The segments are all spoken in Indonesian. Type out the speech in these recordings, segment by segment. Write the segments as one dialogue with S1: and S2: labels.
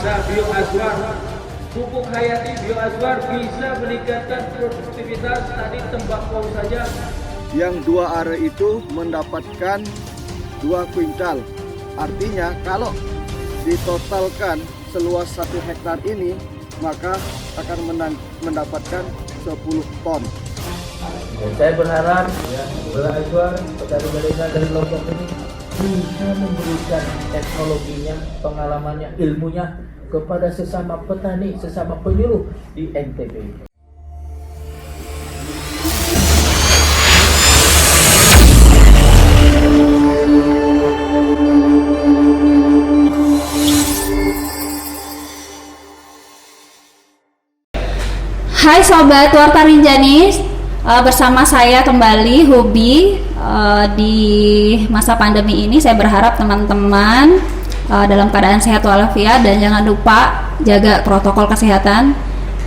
S1: ada bioazwar. Pupuk hayati bioazwar bisa meningkatkan produktivitas tani tembakau saja.
S2: Yang 2 are itu mendapatkan 2 kuintal. Artinya kalau ditotalkan seluas 1 hektar ini, maka akan mendapatkan 10 ton.
S1: Saya berharap bioazwar petani milenial dari Lombok ini bisa memberikan teknologinya, pengalamannya, ilmunya kepada sesama petani, sesama penyuluh di NTB.
S3: Hai Sobat Warta Rinjani, bersama saya kembali Hubi. Di masa pandemi ini saya berharap teman-teman dalam keadaan sehat walafiat dan jangan lupa jaga protokol kesehatan.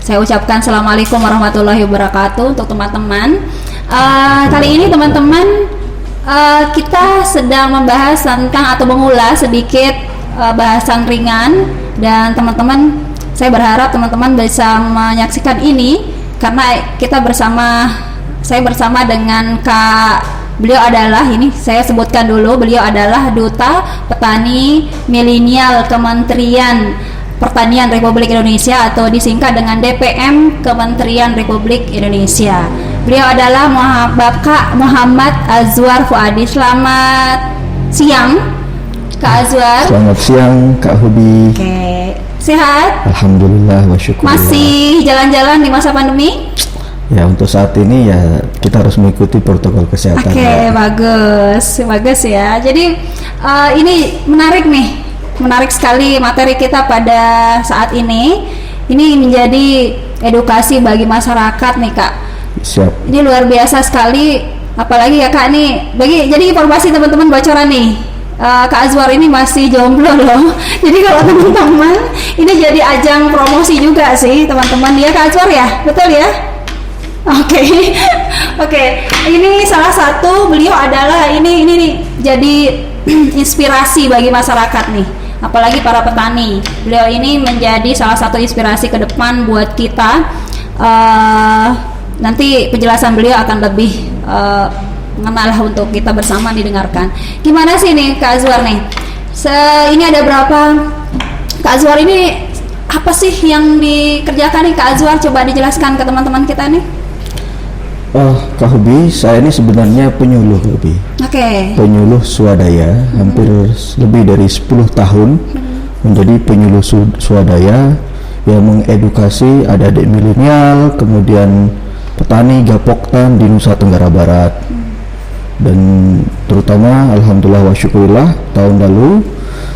S3: Saya ucapkan Assalamualaikum warahmatullahi wabarakatuh untuk teman-teman. Kali ini teman-teman kita sedang membahas tentang atau mengulas sedikit bahasan ringan, dan teman-teman, saya berharap teman-teman bisa menyaksikan ini karena saya bersama dengan beliau adalah, ini saya sebutkan dulu, beliau adalah Duta Petani Milenial Kementerian Pertanian Republik Indonesia atau disingkat dengan DPM Kementerian Republik Indonesia. Beliau adalah Bapak Muhammad Azwar Fuadi. Selamat siang Kak Azwar.
S2: Selamat siang Kak Hubi.
S3: Oke. Sehat?
S2: Alhamdulillah wa syukurillah.
S3: Masih jalan-jalan di masa pandemi?
S2: Ya, untuk saat ini ya kita harus mengikuti protokol kesehatan.
S3: Oke, bagus ya. Jadi ini menarik sekali materi kita pada saat ini. Ini menjadi edukasi bagi masyarakat nih Kak.
S2: Siap.
S3: Ini luar biasa sekali, apalagi ya Kak nih. Jadi informasi teman-teman bocoran nih. Kak Azwar ini masih jomblo loh. Jadi kalau teman-teman ini jadi ajang promosi juga sih teman-teman ya Kak Azwar ya, betul ya? Oke. Ini salah satu, beliau adalah ini nih jadi inspirasi bagi masyarakat nih, apalagi para petani. Beliau ini menjadi salah satu inspirasi ke depan buat kita. Nanti penjelasan beliau akan lebih mengenal untuk kita bersama didengarkan. Gimana sih nih Kak Azwar nih? Ini ada berapa? Kak Azwar ini apa sih yang dikerjakan nih Kak Azwar? Coba dijelaskan ke teman-teman kita nih.
S2: Kak Hubi, saya ini sebenarnya penyuluh Hubi.
S3: Oke.
S2: Penyuluh swadaya, hampir lebih dari 10 tahun menjadi penyuluh swadaya yang mengedukasi adik-adik milenial, kemudian petani gapoktan di Nusa Tenggara Barat. Dan terutama alhamdulillah wa syukurillah tahun lalu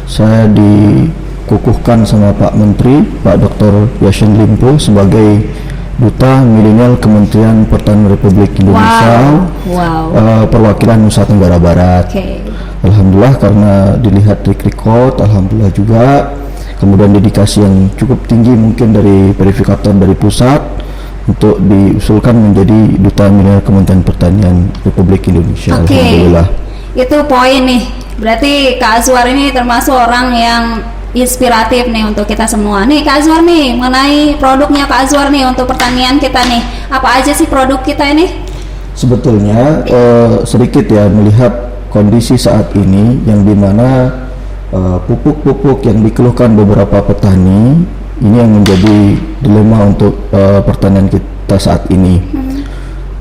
S2: saya dikukuhkan sama Pak Menteri, Pak Dr. Yassin Limpo sebagai Duta Milenial Kementerian Pertanian Republik Indonesia.
S3: Wow.
S2: Perwakilan Nusa Tenggara Barat.
S3: Okay.
S2: Alhamdulillah karena dilihat track record, alhamdulillah juga, kemudian dedikasi yang cukup tinggi mungkin dari verifikator dari pusat untuk diusulkan menjadi Duta Milenial Kementerian Pertanian Republik Indonesia.
S3: Okay.
S2: Alhamdulillah.
S3: Itu poin nih. Berarti Kak Azwar ini termasuk orang yang inspiratif nih untuk kita semua. Nih Kak Azwar nih, mengenai produknya Kak Azwar nih untuk pertanian kita nih, apa aja sih produk kita ini?
S2: Sebetulnya sedikit ya melihat kondisi saat ini yang dimana pupuk-pupuk yang dikeluhkan beberapa petani ini yang menjadi dilema untuk pertanian kita saat ini.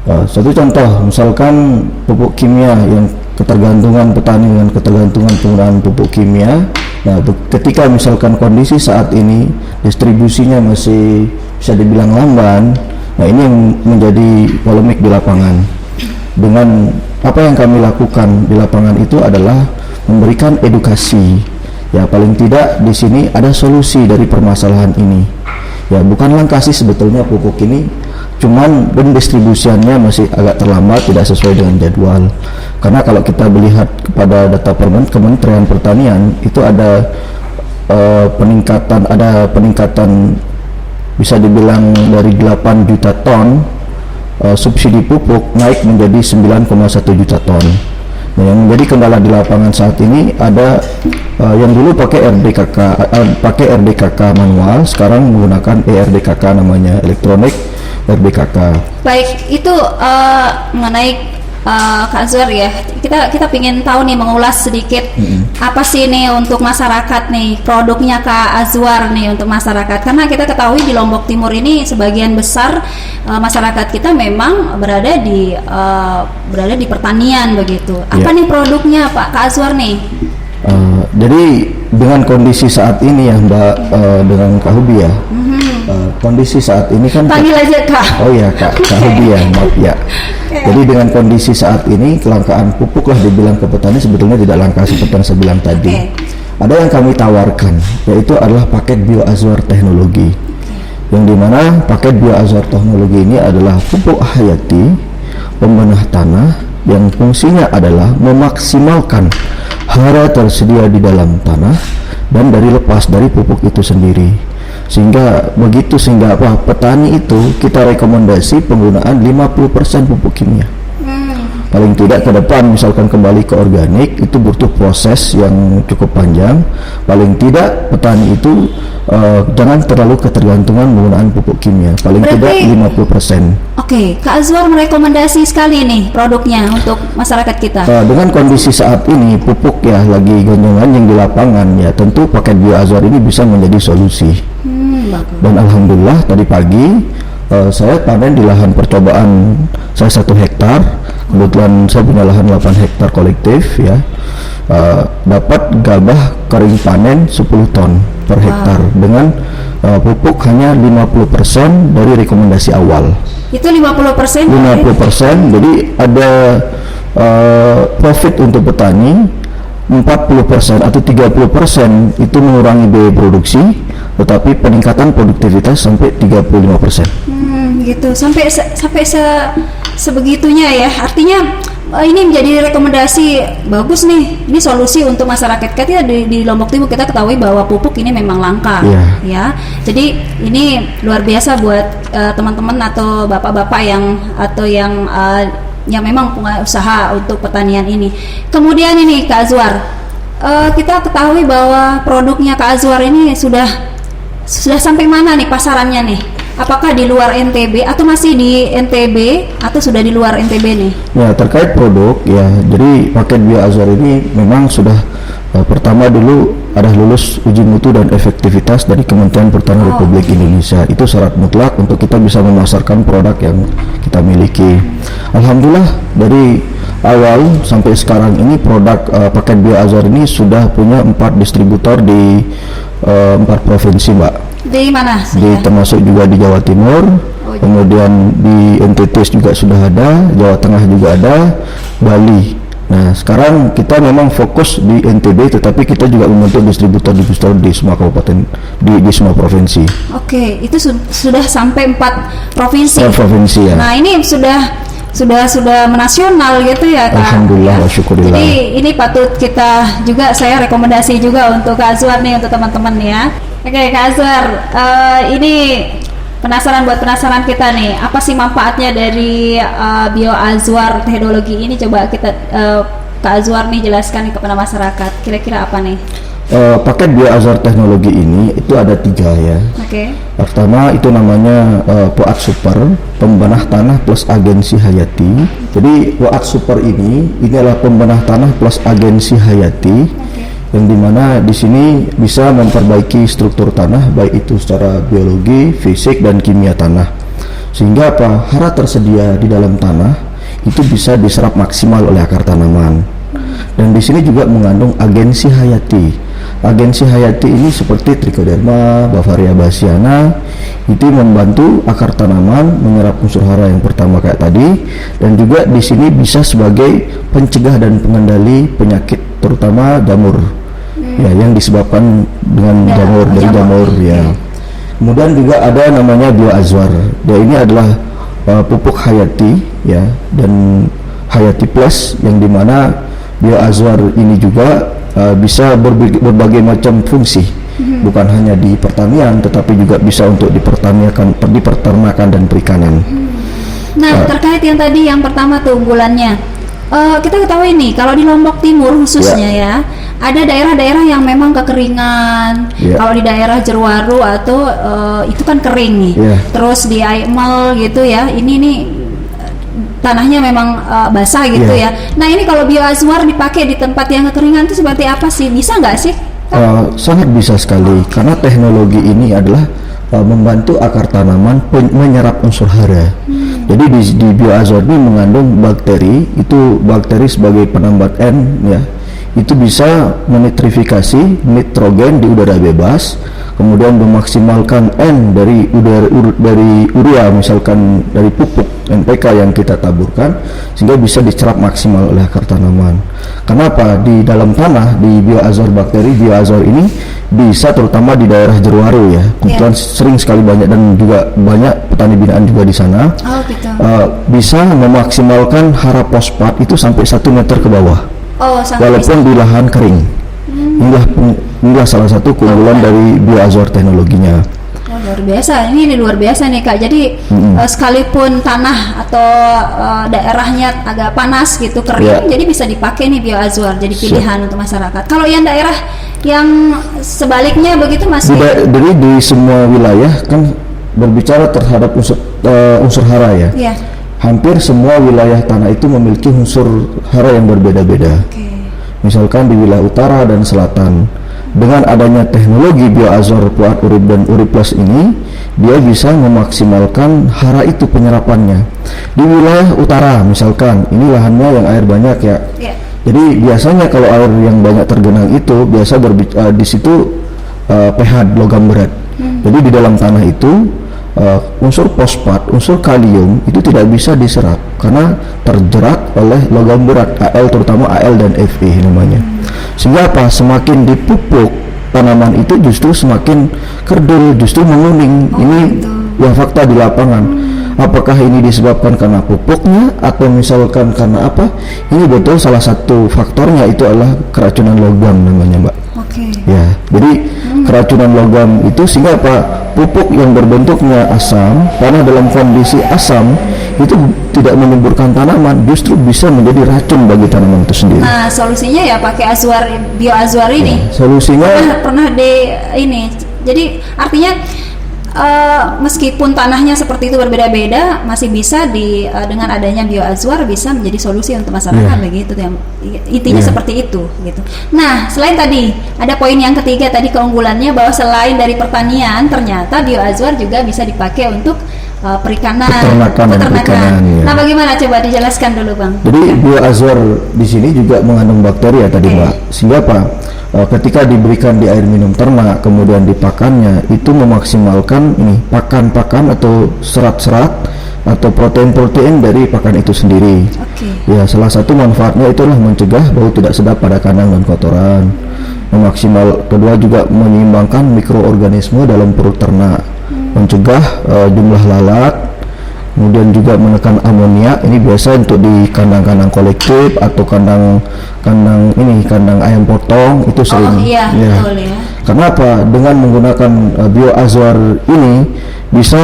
S2: Satu contoh, misalkan pupuk kimia yang ketergantungan petani dengan ketergantungan penggunaan pupuk kimia. Nah, ketika misalkan kondisi saat ini distribusinya masih bisa dibilang lamban, nah ini yang menjadi polemik di lapangan. Dengan apa yang kami lakukan di lapangan itu adalah memberikan edukasi. Ya, paling tidak di sini ada solusi dari permasalahan ini. Ya, bukanlah kasih sebetulnya pupuk ini, cuman pendistribusiannya masih agak terlambat, tidak sesuai dengan jadwal. Karena kalau kita melihat kepada data Kementerian Pertanian itu ada peningkatan bisa dibilang dari 8 juta ton subsidi pupuk naik menjadi 9,1 juta ton. Nah, yang menjadi kendala di lapangan saat ini ada Yang dulu pakai RDKK manual, sekarang menggunakan ERDKK, namanya elektronik RDKK.
S3: Baik, itu mengenai Kak Azwar ya, kita pingin tahu nih, mengulas sedikit apa sih nih untuk masyarakat nih produknya Kak Azwar nih untuk masyarakat, karena kita ketahui di Lombok Timur ini sebagian besar masyarakat kita memang berada di pertanian begitu. Apa nih produknya Pak Kak Azwar nih?
S2: Jadi dengan kondisi saat ini ya Mbak, dengan Kak Hubi ya, kondisi saat ini kan
S3: panggil aja Kak.
S2: Oh ya Kak Hubi ya, maaf ya. Jadi dengan kondisi saat ini kelangkaan pupuk lah dibilang ke petani sebetulnya tidak langka seperti yang saya bilang tadi. Ada yang kami tawarkan, yaitu adalah paket BioAzwar teknologi, yang dimana paket BioAzwar teknologi ini adalah pupuk hayati pembenah tanah yang fungsinya adalah memaksimalkan hara tersedia di dalam tanah dan dari lepas dari pupuk itu sendiri, sehingga petani itu kita rekomendasi penggunaan 50% pupuk kimia. Paling tidak ke depan misalkan kembali ke organik itu butuh proses yang cukup panjang. Paling tidak petani itu jangan terlalu ketergantungan penggunaan pupuk kimia, paling tidak 50%.
S3: Oke, Kak Azwar merekomendasi sekali nih produknya untuk masyarakat kita.
S2: Dengan kondisi saat ini pupuk ya lagi gonjang-ganjing di lapangan, ya tentu paket BioAzwar ini bisa menjadi solusi. Dan alhamdulillah tadi pagi saya panen di lahan percobaan saya 1 hektar. Kebetulan saya punya lahan 8 hektar kolektif ya, dapat gabah kering panen 10 ton per hektar dengan pupuk hanya 50% dari rekomendasi awal. Itu 50%? 50%, jadi ada profit untuk petani 40% atau 30% itu mengurangi biaya produksi, tetapi peningkatan produktivitas sampai 35%.
S3: Gitu, sampai sebegitunya ya. Artinya ini menjadi rekomendasi bagus nih. Ini solusi untuk masyarakat kita di Lombok Timur. Kita ketahui bahwa pupuk ini memang langka, ya. Jadi ini luar biasa buat teman-teman atau bapak-bapak yang memang punya usaha untuk pertanian ini. Kemudian ini Kak Azwar, kita ketahui bahwa produknya Kak Azwar ini sudah sampai mana nih pasarannya nih? Apakah di luar NTB atau masih di NTB atau sudah di luar NTB nih? Ya, terkait produk ya, jadi paket BioAzwar ini memang sudah pertama dulu ada lulus uji mutu dan efektivitas dari Kementerian Pertanian Republik Indonesia. Itu syarat mutlak untuk kita bisa memasarkan produk yang kita miliki. Alhamdulillah dari awal sampai sekarang ini produk paket BioAzwar ini sudah punya 4 distributor di 4 provinsi, Mbak. Di mana? Termasuk juga di Jawa Timur, kemudian di NTT juga sudah ada, Jawa Tengah juga ada, Bali. Nah, sekarang kita memang fokus di NTB, tetapi kita juga membentuk distributor di semua kabupaten, di semua provinsi. Oke, itu sudah sampai 4 provinsi. 4 provinsi ya. Nah, ini sudah menasional gitu ya Kak. Alhamdulillah, syukurillah. Jadi ini patut kita juga, saya rekomendasi juga untuk Kak Azwar nih, untuk teman-teman ya. Oke Kak Azwar, ini penasaran kita nih, apa sih manfaatnya dari BioAzwar teknologi ini? Coba kita Kak Azwar nih jelaskan kepada masyarakat, kira-kira apa nih? Paket BioAzwar teknologi ini itu ada 3 ya. Pertama itu namanya POAT Super, pembenah tanah plus agensi hayati. Jadi POAT Super ini adalah pembenah tanah plus agensi hayati, yang dimana di sini bisa memperbaiki struktur tanah baik itu secara biologi, fisik dan kimia tanah, sehingga hara tersedia di dalam tanah itu bisa diserap maksimal oleh akar tanaman. Dan di sini juga mengandung agensi hayati. Agensi hayati ini seperti Trichoderma, Bavaria bassiana, itu membantu akar tanaman menyerap unsur hara yang pertama kayak tadi, dan juga di sini bisa sebagai pencegah dan pengendali penyakit terutama jamur. Ya, yang disebabkan dengan jamur ya. Kemudian juga ada namanya BioAzwar. Dia ini adalah pupuk hayati ya, dan hayati plus, yang dimana BioAzwar ini juga bisa berbagai macam fungsi, bukan hanya di pertanian tetapi juga bisa untuk di peternakan dan perikanan. Nah, terkait yang tadi yang pertama tuh unggulannya, kita ketahui nih kalau di Lombok Timur khususnya ya, ada daerah-daerah yang memang kekeringan.
S2: Iya.
S3: Kalau di daerah Jeruwaru atau itu kan kering nih.
S2: Iya.
S3: Terus di Aimel gitu ya, ini nih tanahnya memang basah gitu
S2: Iya.
S3: ya. Nah ini kalau bioazwar dipakai di tempat yang kekeringan itu seperti apa sih? Bisa nggak sih?
S2: Sangat bisa sekali, karena teknologi ini adalah membantu akar tanaman menyerap unsur hara. Jadi di bioazwar ini mengandung bakteri, itu bakteri sebagai penambat N ya, itu bisa menitrifikasi nitrogen di udara bebas, kemudian memaksimalkan N dari urea, misalkan dari pupuk NPK yang kita taburkan, sehingga bisa diserap maksimal oleh akar tanaman. Kenapa? Di dalam tanah, di bioazwar bakteri bioazwar ini bisa terutama di daerah Jeruwaru ya, kebetulan sering sekali banyak, dan juga banyak petani binaan juga di sana.
S3: Oh gitu.
S2: Bisa memaksimalkan hara fosfat itu sampai 1 meter ke bawah,
S3: Oh sampai
S2: walaupun di lahan kering. Inilah salah satu keunggulan dari bioazwar teknologinya.
S3: Oh, luar biasa, ini luar biasa nih Kak. Jadi sekalipun tanah atau daerahnya agak panas gitu, kering, jadi bisa dipakai nih bioazwar jadi pilihan untuk masyarakat. Kalau yang daerah yang sebaliknya begitu masih
S2: Jadi di semua wilayah kan berbicara terhadap unsur hara ya.
S3: Iya.
S2: Hampir semua wilayah tanah itu memiliki unsur hara yang berbeda-beda.
S3: Oke.
S2: Misalkan di wilayah utara dan selatan, dengan adanya teknologi bioazwar Puat Urip dan Urip Plus ini, dia bisa memaksimalkan hara itu penyerapannya. Di wilayah utara misalkan, ini lahannya yang air banyak ya.
S3: Iya.
S2: Jadi biasanya kalau air yang banyak tergenang itu biasa di situ pH logam berat. Jadi di dalam tanah itu unsur fosfat, unsur kalium itu tidak bisa diserap karena terjerat oleh logam berat Al, terutama Al dan Fe namanya. Sehingga apa? Semakin dipupuk tanaman itu justru semakin kerdil, justru menguning. Ini ya fakta di lapangan. Apakah ini disebabkan karena pupuknya atau misalkan karena apa? Ini betul salah satu faktornya itu adalah keracunan logam namanya, Mbak.
S3: Oke.
S2: Ya, jadi keracunan logam itu sehingga apa? Pupuk yang berbentuknya asam, karena dalam kondisi asam itu tidak menyuburkan tanaman, justru bisa menjadi racun bagi tanaman itu sendiri.
S3: Nah, solusinya ya pakai bioazwar ini.
S2: Solusinya
S3: Pernah ini. Jadi artinya meskipun tanahnya seperti itu berbeda-beda, masih bisa dengan adanya bioazwar bisa menjadi solusi untuk masyarakat begitu yang intinya seperti itu gitu. Nah, selain tadi ada poin yang ketiga tadi keunggulannya bahwa selain dari pertanian ternyata bioazwar juga bisa dipakai untuk perikanan, peternakan.
S2: Ya.
S3: Nah, bagaimana coba dijelaskan dulu, Bang?
S2: Jadi bioazwar di sini juga mengandung bakteri ya tadi, Mbak. Sehingga apa? Ketika diberikan di air minum ternak, kemudian dipakannya, itu memaksimalkan ini pakan-pakan atau serat-serat atau protein-protein dari pakan itu sendiri. Ya, salah satu manfaatnya itu adalah mencegah bau tidak sedap pada kandang dan kotoran. Kedua juga menyeimbangkan mikroorganisme dalam perut ternak, mencegah jumlah lalat, kemudian juga menekan amonia. Ini biasa untuk di kandang-kandang kolektif atau kandang ayam potong itu sering.
S3: Betul ya.
S2: Karena apa? Dengan menggunakan bioazwar ini bisa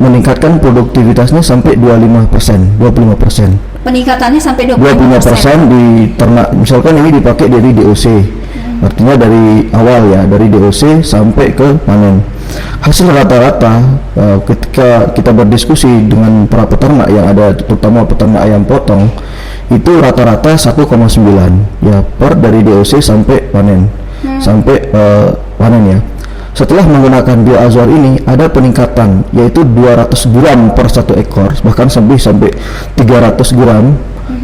S2: meningkatkan produktivitasnya sampai 25%.
S3: Peningkatannya sampai
S2: 25% di ternak. Misalkan ini dipakai dari DOC. Artinya dari awal ya, dari DOC sampai ke panen. Hasil rata-rata ketika kita berdiskusi dengan para peternak yang ada, terutama peternak ayam potong, itu rata-rata 1,9 ya per dari DOC sampai panen. Sampai panen ya. Setelah menggunakan bioazwar ini ada peningkatan, yaitu 200 gram per 1 ekor, bahkan sampai 300 gram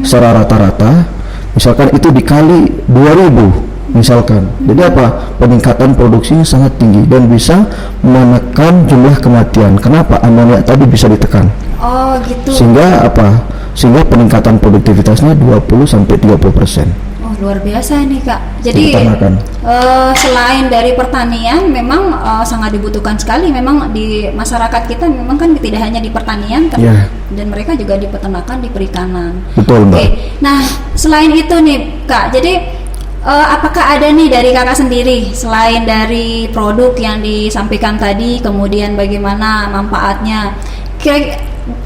S2: secara rata-rata. Misalkan itu dikali 2000 misalkan. Jadi apa? Peningkatan produksinya sangat tinggi dan bisa menekan jumlah kematian. Kenapa? Amonia tadi bisa ditekan.
S3: Oh, gitu.
S2: Sehingga apa? Sehingga peningkatan produktivitasnya 20-30%.
S3: Oh, luar biasa ini, Kak. Jadi selain dari pertanian memang sangat dibutuhkan sekali memang di masyarakat kita, memang kan tidak hanya di pertanian dan mereka juga di peternakan, di perikanan.
S2: Betul, Mbak.
S3: Oke. Nah, selain itu nih, Kak. Jadi apakah ada nih dari kakak sendiri selain dari produk yang disampaikan tadi, kemudian bagaimana manfaatnya?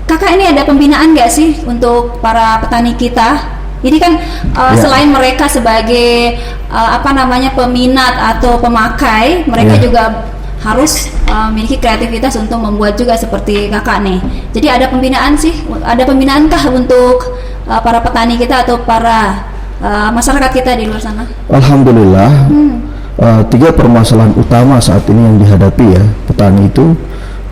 S3: Kakak ini ada pembinaan nggak sih untuk para petani kita Ini kan
S2: Ya.
S3: selain mereka sebagai peminat atau pemakai, mereka
S2: Ya.
S3: juga harus memiliki kreativitas untuk membuat juga seperti kakak nih. Jadi ada pembinaankah untuk para petani kita atau para masyarakat kita di luar sana?
S2: Alhamdulillah, 3 permasalahan utama saat ini yang dihadapi ya petani itu,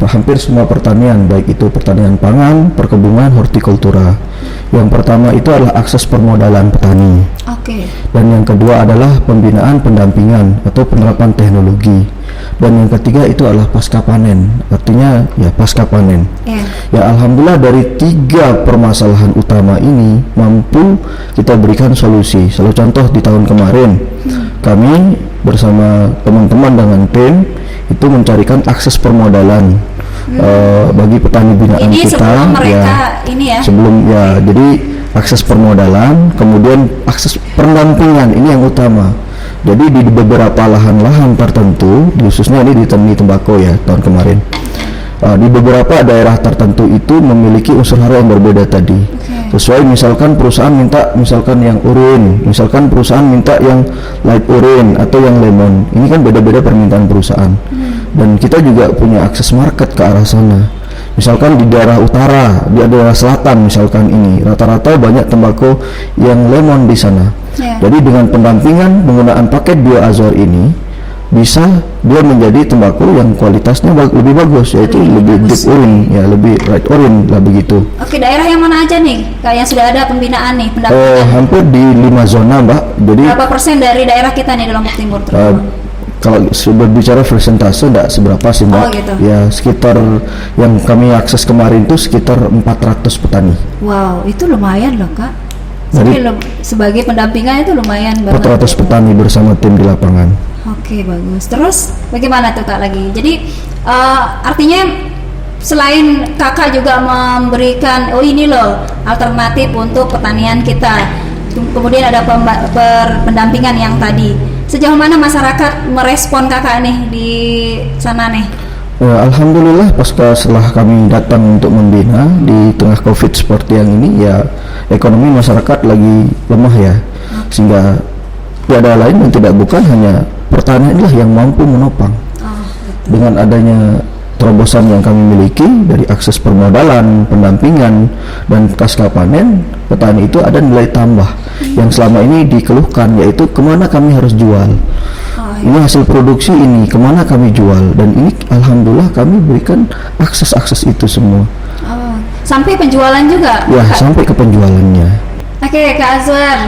S2: hampir semua pertanian, baik itu pertanian pangan, perkebunan, hortikultura. Yang pertama itu adalah akses permodalan petani,
S3: Oke.
S2: dan yang kedua adalah pembinaan pendampingan atau penerapan teknologi, dan yang ketiga itu adalah pasca panen, artinya ya pasca panen.
S3: Ya.
S2: Ya alhamdulillah dari 3 permasalahan utama ini mampu kita berikan solusi. Selalu contoh di tahun kemarin kami bersama teman-teman dengan tim itu mencarikan akses permodalan bagi petani binaan
S3: Ini
S2: kita.
S3: sebelum mereka ini ya.
S2: Sebelum ya, jadi akses permodalan, kemudian akses pendampingan ini yang utama. Jadi di beberapa lahan-lahan tertentu, khususnya ini di tembakau ya tahun kemarin. Di beberapa daerah tertentu itu memiliki unsur hara yang berbeda tadi. Sesuai misalkan perusahaan minta misalkan yang urin, misalkan perusahaan minta yang light urin atau yang lemon. Ini kan beda-beda permintaan perusahaan. Dan kita juga punya akses market ke arah sana. Misalkan di daerah utara, di daerah selatan misalkan ini, rata-rata banyak tembakau yang lemon di sana.
S3: Ya.
S2: Jadi dengan pendampingan penggunaan paket bioazor ini bisa dia menjadi tembakau yang kualitasnya lebih bagus, yaitu lebih deep urin, ya lebih light urin lah begitu.
S3: Oke, daerah yang mana aja nih Kak yang sudah ada pembinaan nih, pendampingan?
S2: Hampir di 5 zona Mbak. Jadi
S3: Berapa persen dari daerah kita nih di Lombok Timur terutama?
S2: kalau berbicara persentase enggak seberapa sih Mbak.
S3: Oh, gitu.
S2: Ya sekitar yang kami akses kemarin itu sekitar 400 petani.
S3: Wow, itu lumayan loh Kak.
S2: Jadi-
S3: Sebagai pendampingan itu lumayan banget.
S2: 400 petani bersama tim di lapangan.
S3: Oke, bagus. Terus bagaimana tuh Kak lagi? Jadi artinya selain Kakak juga memberikan ini loh alternatif untuk pertanian kita. Kemudian ada pendampingan yang tadi. Sejauh mana masyarakat merespon Kakak nih di sana nih?
S2: Alhamdulillah pasca setelah kami datang untuk membina di tengah COVID seperti yang ini, ya ekonomi masyarakat lagi lemah ya, sehingga tiada lain dan tidak bukan hanya pertanian lah yang mampu menopang. Dengan adanya terobosan yang kami miliki dari akses permodalan, pendampingan, dan pasca panen, petani itu ada nilai tambah yang selama ini dikeluhkan, yaitu kemana kami harus jual. Ini hasil produksi ini kemana kami jual, dan ini alhamdulillah kami berikan akses itu semua.
S3: Sampai penjualan juga?
S2: Ya
S3: Kak?
S2: sampai ke penjualannya.
S3: Oke, Kak Azwar.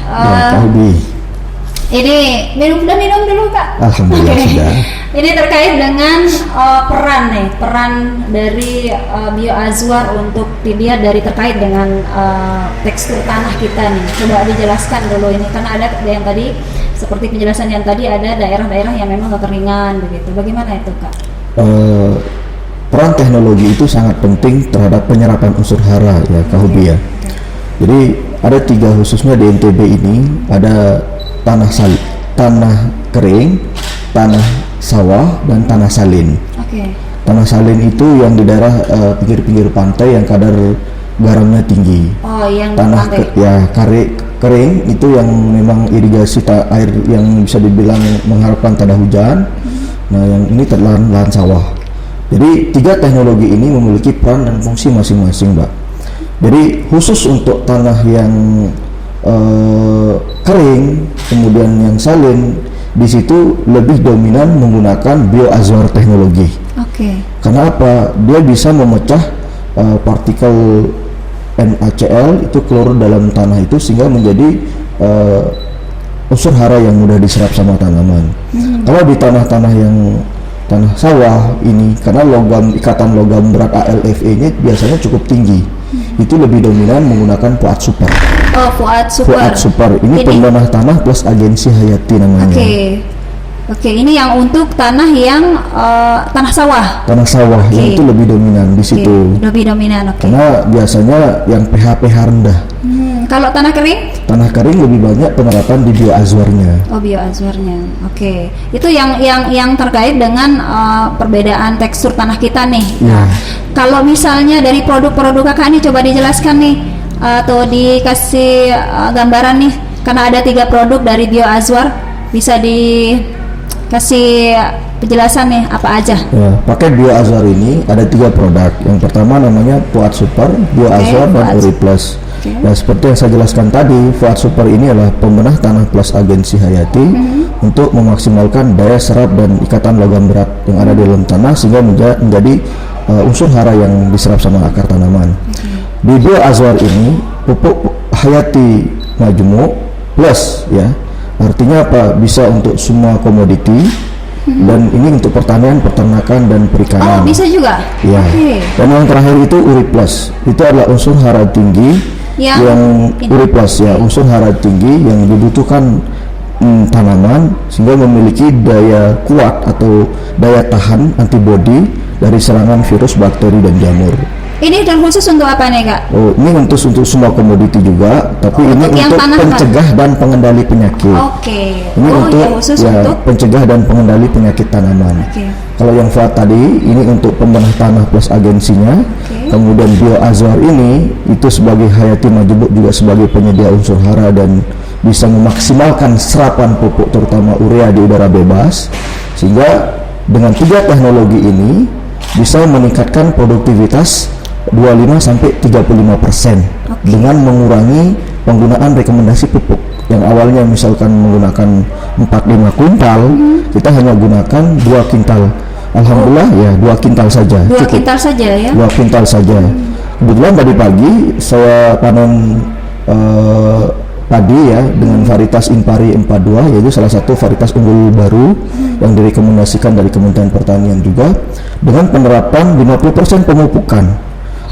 S2: Ya Kak Hobi.
S3: Ini minum dulu Kak.
S2: Alhamdulillah
S3: Oke.
S2: sudah.
S3: Ini terkait dengan peran dari bioazwar untuk dilihat dari terkait dengan tekstur tanah kita nih. Coba dijelaskan dulu ini, karena ada yang tadi seperti penjelasan yang tadi ada daerah-daerah yang memang kekeringan begitu. Bagaimana itu Kak?
S2: Peran teknologi itu sangat penting terhadap penyerapan unsur hara ya Kak Hobi ya. Jadi ada 3 khususnya di NTB ini, ada tanah kering, tanah sawah, dan tanah salin.
S3: Oke.
S2: Tanah salin itu yang di daerah pinggir-pinggir pantai yang kadar garamnya tinggi.
S3: Oh, yang
S2: Tanah
S3: pantai.
S2: kering itu yang memang irigasi air yang bisa dibilang mengharapkan tak ada hujan. Nah, yang ini lahan sawah. Jadi 3 teknologi ini memiliki peran dan fungsi masing-masing, Mbak. Jadi khusus untuk tanah yang kering, kemudian yang salin, di situ lebih dominan menggunakan bioazor teknologi.
S3: Oke.
S2: Karena apa? Dia bisa memecah partikel NaCl itu klorur dalam tanah itu, sehingga menjadi unsur hara yang mudah diserap sama tanaman. Kalau di tanah-tanah yang tanah sawah ini, karena ikatan logam berat AlFe-nya biasanya cukup tinggi, itu lebih dominan menggunakan Fuad Super.
S3: Oh, Fuad Super.
S2: Fuad Super ini pembanah tanah plus agensi hayati namanya.
S3: Oke, ini yang untuk tanah yang tanah sawah.
S2: Tanah sawah yang itu lebih dominan di situ.
S3: Lebih dominan, oke.
S2: Karena biasanya yang pH rendah.
S3: Kalau tanah kering?
S2: Tanah kering lebih banyak penerapan di bioazwarnya.
S3: Oh, bioazwarnya. Oke. Itu yang terkait dengan perbedaan tekstur tanah kita nih.
S2: Ya.
S3: Kalau misalnya dari produk-produk Kakak ini coba dijelaskan nih. atau dikasih gambaran nih, karena ada 3 produk dari Bio Azwar, bisa dikasih penjelasan nih apa aja?
S2: Ya, paket Bio Azwar ini ada 3 produk. Yang pertama namanya Fuad Super, Bio Azwar dan Uri Plus. Ya, seperti yang saya jelaskan tadi, Fuad Super ini adalah pembenah tanah plus agensi hayati untuk memaksimalkan daya serap dan ikatan logam berat yang ada di dalam tanah sehingga menjadi unsur hara yang diserap sama akar tanaman. Di Bio Azwar ini pupuk hayati majmuk plus, ya, artinya apa? Bisa untuk semua komoditi dan ini untuk pertanian, peternakan dan perikanan.
S3: Oh, bisa juga.
S2: Ya. Dan yang terakhir itu Uri Plus. Itu adalah unsur hara tinggi yang Uri Plus, ya, unsur hara tinggi yang dibutuhkan tanaman sehingga memiliki daya kuat atau daya tahan antibodi dari serangan virus, bakteri dan jamur.
S3: Ini dan khusus untuk apa nih, Kak?
S2: Oh, ini untuk semua komoditi juga, tapi ini untuk pencegah dan pengendali penyakit.
S3: Oke.
S2: Ini untuk
S3: khusus untuk
S2: pencegah dan pengendali penyakit tanaman. Kalau yang Fuad tadi ini untuk pembenah tanah plus agensinya. Kemudian Bio Azwar ini itu sebagai hayati majmuk juga sebagai penyedia unsur hara dan bisa memaksimalkan serapan pupuk terutama urea di udara bebas, sehingga dengan 3 teknologi ini bisa meningkatkan produktivitas 25-35% dengan mengurangi penggunaan rekomendasi pupuk yang awalnya misalkan menggunakan 4-5 kuntal, kita hanya gunakan 2 kintal. Alhamdulillah, ya, 2 kintal saja.
S3: 2
S2: cukup.
S3: kintal saja, ya.
S2: 2 kintal saja. Kebetulan tadi pagi saya panen padi, ya, dengan varietas Impari 42, yaitu salah satu varietas unggul baru yang direkomendasikan dari Kementerian Pertanian juga, dengan penerapan 50% pemupukan.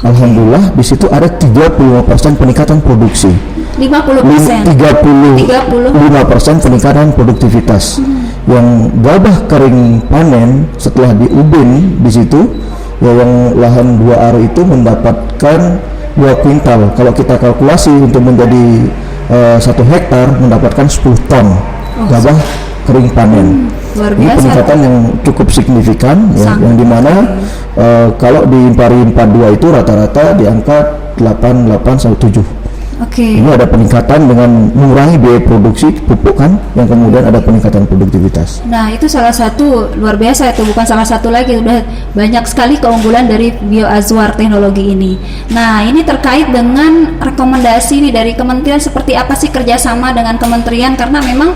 S2: Alhamdulillah di situ ada 35% peningkatan produksi. 35% peningkatan produktivitas. Yang gabah kering panen setelah diubin di situ, ya, yang lahan 2 ar itu mendapatkan 2 kuintal. Kalau kita kalkulasi untuk menjadi 1 hektar mendapatkan 10 ton gabah kering panen. Ini peningkatan yang cukup signifikan, ya, yang dimana kalau di Impari 42 itu rata-rata di angka 88-7. Ini ada peningkatan dengan mengurangi biaya produksi pupuk, kan, yang kemudian ada peningkatan produktivitas.
S3: Nah, itu salah satu luar biasa, itu bukan salah satu lagi, udah banyak sekali keunggulan dari Bio Azwar teknologi ini. Nah, ini terkait dengan rekomendasi nih dari kementerian, seperti apa sih kerjasama dengan kementerian, karena memang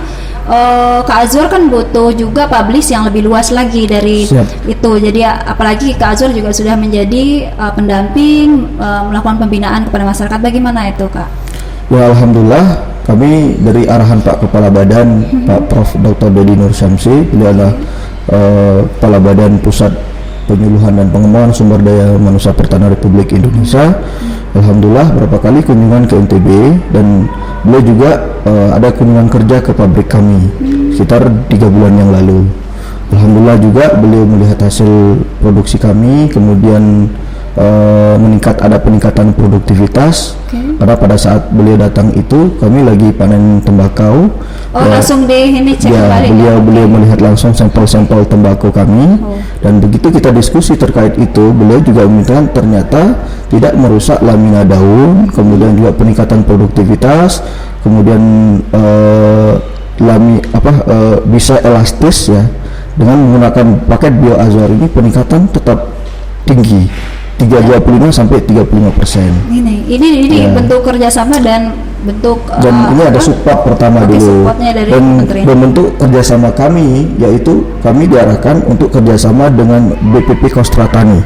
S3: Kak Azwar kan butuh juga publish yang lebih luas lagi dari itu. Jadi apalagi Kak Azwar juga sudah menjadi pendamping, melakukan pembinaan kepada masyarakat. Bagaimana itu, Kak?
S2: Ya, Alhamdulillah kami dari arahan Pak Kepala Badan, Pak Prof. Dr. Dedi Nur Syamsi, beliau adalah Kepala Badan Pusat Penyuluhan dan Pengembangan Sumber Daya Manusia Pertanian Republik Indonesia. Alhamdulillah berapa kali kunjungan ke NTB, dan beliau juga ada kunjungan kerja ke pabrik kami sekitar 3 bulan yang lalu. Alhamdulillah juga beliau melihat hasil produksi kami, kemudian ada peningkatan produktivitas. Karena pada saat beliau datang itu kami lagi panen tembakau.
S3: Langsung ini cek balik.
S2: Beliau melihat langsung sampel-sampel tembakau kami, dan begitu kita diskusi terkait itu, beliau juga meminta ternyata tidak merusak lamina daun, kemudian juga peningkatan produktivitas, kemudian bisa elastis, ya, dengan menggunakan paket Bio Azwar ini peningkatan tetap tinggi. 25-35%.
S3: Ini bentuk kerjasama dan bentuk
S2: ini ada support pertama dulu, dan bentuk kerjasama kami, yaitu kami diarahkan untuk kerjasama dengan BPP Kostratani.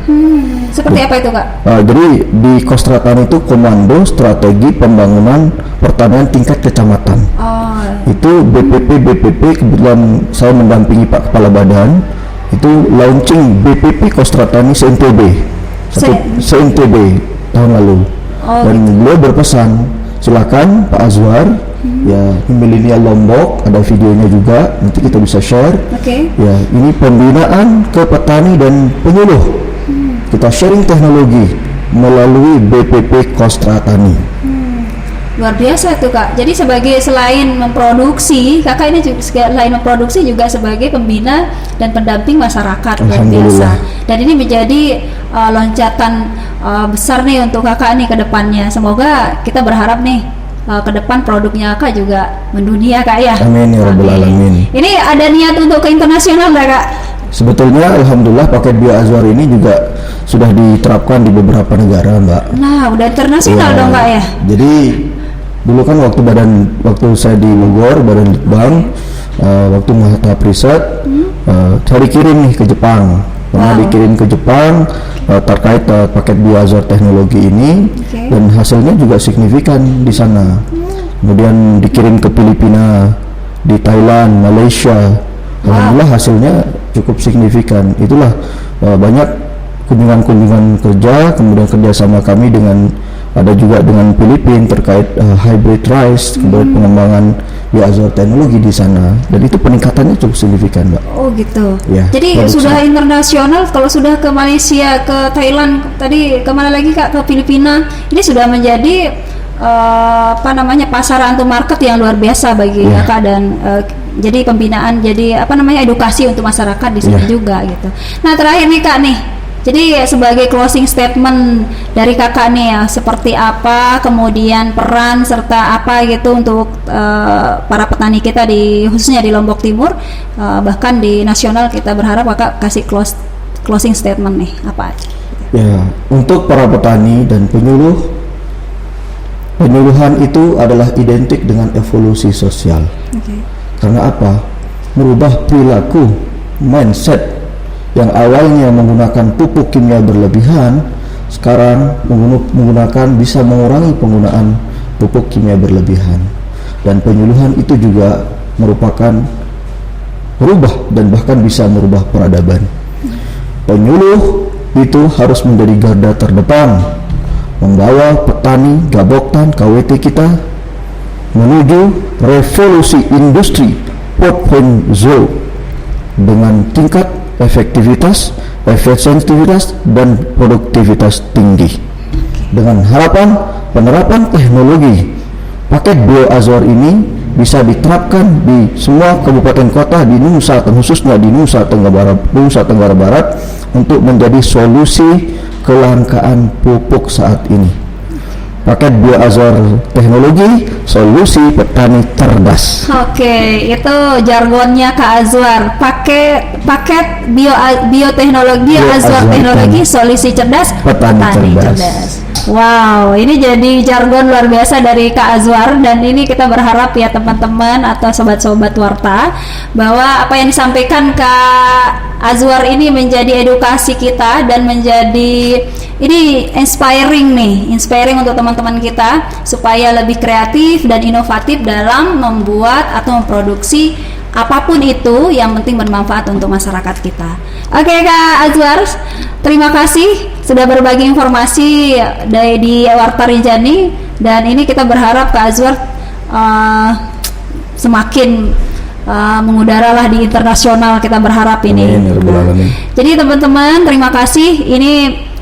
S3: Seperti apa itu, Kak?
S2: Jadi di Kostratani itu Komando Strategi Pembangunan Pertanian Tingkat Kecamatan. Itu BPP kebetulan saya mendampingi Pak Kepala Badan, itu launching BPP Kostratani se-NTB tahun lalu. Dan beliau berpesan, silakan Pak Azwar, ya, Milenial Lombok, ada videonya juga, nanti kita bisa share. Ya, ini pembinaan ke petani dan penyuluh. Kita sharing teknologi melalui BPP Kostratani.
S3: Luar biasa itu, Kak. Jadi selain memproduksi, Kakak ini juga selain memproduksi juga sebagai pembina dan pendamping masyarakat. Luar biasa. Dan ini menjadi loncatan besar nih untuk kakak nih ke depannya. Semoga kita berharap nih ke depan produknya kakak juga mendunia kak ya.
S2: Amin ya rabbal alamin.
S3: Ini ada niat untuk ke internasional nggak kak?
S2: Sebetulnya alhamdulillah paket Bio Azwar ini juga sudah diterapkan di beberapa negara, Mbak.
S3: Nah, udah internasional dong kak ya.
S2: Jadi dulu kan waktu saya di Bogor, Badan Litbang, waktu tahap riset, saya dikirim nih ke Jepang. Pernah dikirim ke Jepang terkait paket Bio Azwar teknologi ini, dan hasilnya juga signifikan di sana. Kemudian dikirim ke Filipina, di Thailand, Malaysia. Alhamdulillah hasilnya cukup signifikan. Itulah banyak kunjungan-kunjungan kerja, kemudian kerjasama kami ada juga dengan Filipina terkait hybrid rice, kemudian pengembangan Bio Azwar teknologi di sana, dan itu peningkatannya cukup signifikan, Mbak.
S3: Oh gitu.
S2: Ya,
S3: jadi sudah internasional. Kalau sudah ke Malaysia, ke Thailand, tadi kemana lagi kak? Ke Filipina. Ini sudah menjadi pasaran atau market yang luar biasa bagi kakak, dan jadi pembinaan, jadi edukasi untuk masyarakat di sini juga gitu. Nah terakhir nih kak nih. Jadi sebagai closing statement dari kakak nih ya, seperti apa, kemudian peran serta apa gitu untuk para petani kita khususnya di Lombok Timur, bahkan di nasional, kita berharap kakak kasih closing statement nih, apa aja?
S2: Ya, untuk para petani dan penyuluhan itu adalah identik dengan evolusi sosial. Karena apa? Merubah perilaku, mindset yang awalnya menggunakan pupuk kimia berlebihan, sekarang bisa mengurangi penggunaan pupuk kimia berlebihan. Dan penyuluhan itu juga merupakan merubah dan bahkan bisa merubah peradaban. Penyuluh itu harus menjadi garda terdepan, membawa petani Gaboktan KWT kita menuju revolusi industri 4.0 dengan tingkat efektivitas, efisientivitas, dan produktivitas tinggi. Dengan harapan penerapan teknologi paket Bio Azwar ini bisa diterapkan di semua kabupaten kota di Nusa, khususnya di Nusa Tenggara Barat, untuk menjadi solusi kelangkaan pupuk saat ini. Paket Bio Azwar teknologi, solusi petani cerdas.
S3: Oke, itu jargonnya Kak Azwar. Paket bioteknologi Azwar teknologi, solusi cerdas petani cerdas. Wow, ini jadi jargon luar biasa dari Kak Azwar, dan ini kita berharap ya teman-teman atau sobat-sobat Warta, bahwa apa yang disampaikan Kak Azwar ini menjadi edukasi kita dan menjadi ini inspiring untuk teman-teman kita supaya lebih kreatif dan inovatif dalam membuat atau memproduksi apapun itu, yang penting bermanfaat untuk masyarakat kita. Oke Kak Azwar, terima kasih sudah berbagi informasi di Warta Rinjani, dan ini kita berharap Kak Azwar semakin mengudara lah di internasional, kita berharap ini. Jadi teman-teman, terima kasih. Ini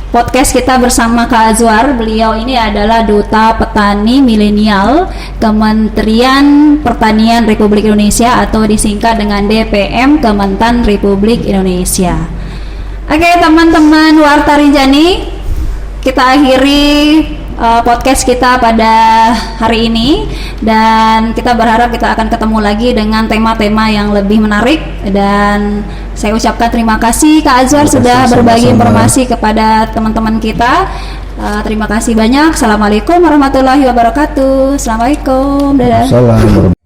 S3: podcast kita bersama Kak Azwar. Beliau ini adalah Duta Petani Milenial Kementerian Pertanian Republik Indonesia, atau disingkat dengan DPM Kementan Republik Indonesia. Oke teman-teman Warta Rinjani, kita akhiri podcast kita pada hari ini, dan kita berharap kita akan ketemu lagi dengan tema-tema yang lebih menarik. Dan saya ucapkan terima kasih Kak Azwar sudah berbagi informasi kepada teman-teman kita. Terima kasih banyak. Assalamualaikum warahmatullahi wabarakatuh. Assalamualaikum. Dadah.